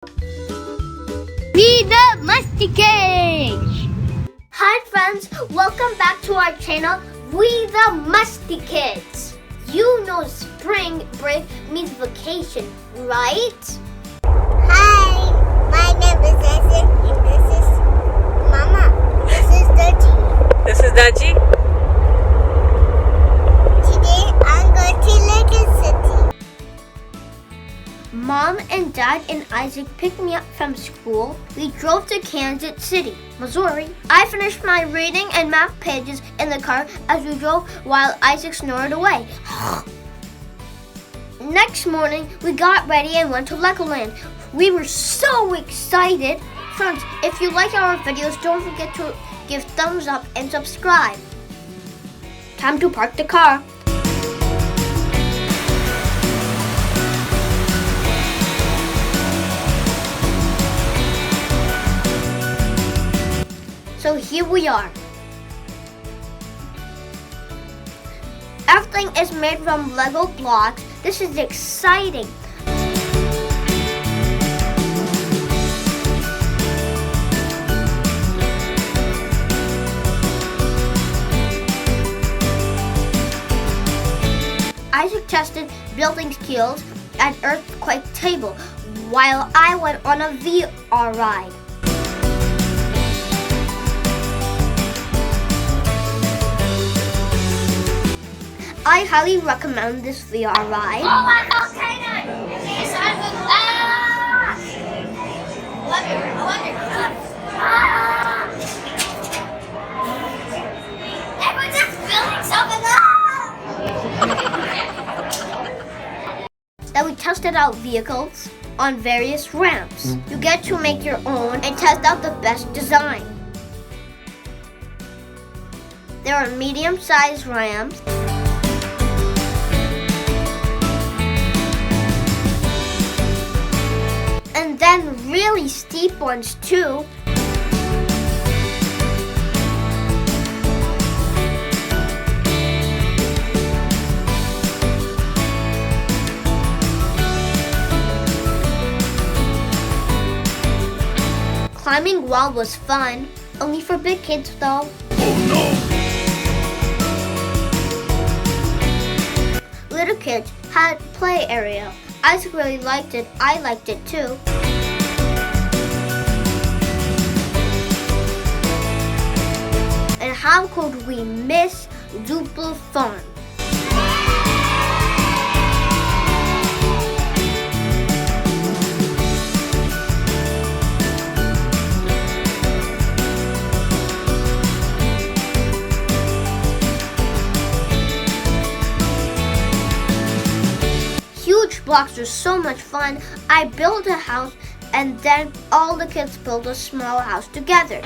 Be the Masti Kids! Hi friends, welcome back to our channel, We the Masti Kids. You know spring break means vacation, right? Hi, my name is Isaac and this is Mama. This is Daji. This is Daji. Today I'm going to Lake City. Mom and Dad and Isaac picked me up from school. We drove to Kansas City, Missouri. I finished my reading and math pages in the car as we drove while Isaac snored away. Next morning, we got ready and went to Legoland. We were so excited. Friends, if you like our videos, don't forget to give thumbs up and subscribe. Time to park the car. So here we are. Everything is made from Lego blocks. This is exciting. Isaac tested building skills at Earthquake Table while I went on a VR ride. I highly recommend this VR ride. Oh my God, Kaden! Yes, I Everyone's just building something. Then we tested out vehicles on various ramps. You get to make your own and test out the best design. There are medium-sized ramps, and then really steep ones too. Climbing wall was fun, only for big kids though. Little kids had play area. Isaac really liked it. I liked it too. And how could we miss Duplo Farm? Huge blocks are so much fun. I built a house and then all the kids built a small house together.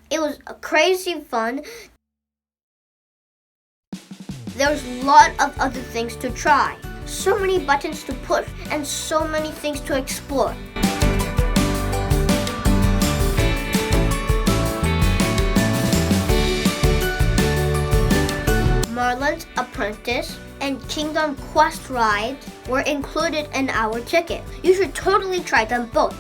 It was crazy fun. There's a lot of other things to try. So many buttons to push and so many things to explore. Marlin's Apprentice and Kingdom Quest rides were included in our ticket. You should totally try them both.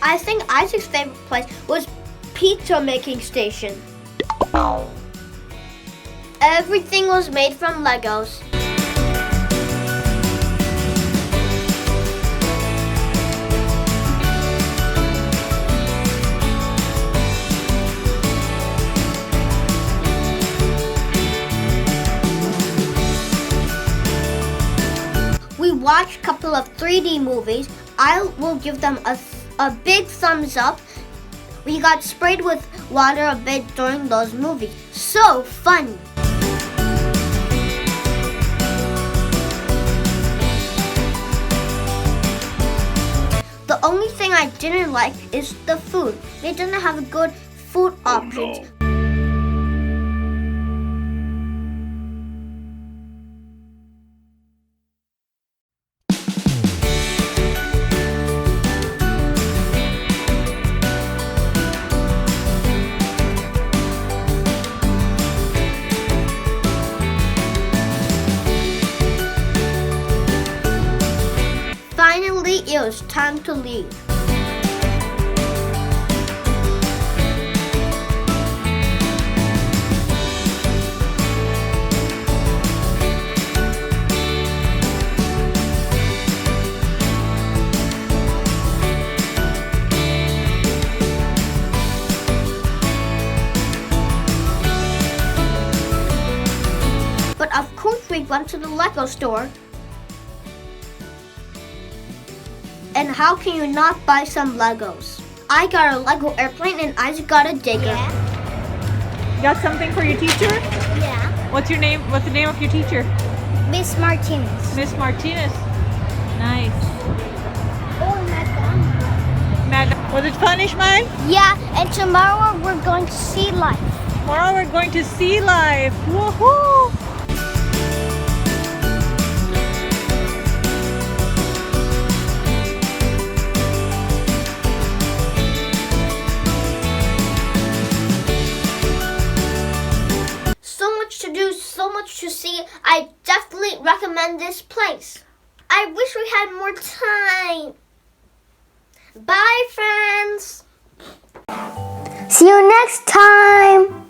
I think Isaac's favorite place was pizza making station. Everything was made from Legos. We watched a couple of 3D movies. I will give them a big thumbs up. We got sprayed with water a bit during those movies. So funny. thing I didn't like is the food. They didn't have good food options. Finally, it was time to leave. But of course, we went to the Lego store. And how can you not buy some Legos? I got a Lego airplane and Isaac got a digger. Yeah. You got something for your teacher? Yeah. What's your name? What's the name of your teacher? Miss Martinez. Miss Martinez. Nice. Oh, Was it fun, Ishmael? yeah, and tomorrow we're going to see life. Tomorrow we're going to sea life. Woohoo! So much to do, so much to see. I definitely recommend this place. I wish we had more time. Bye, friends. See you next time.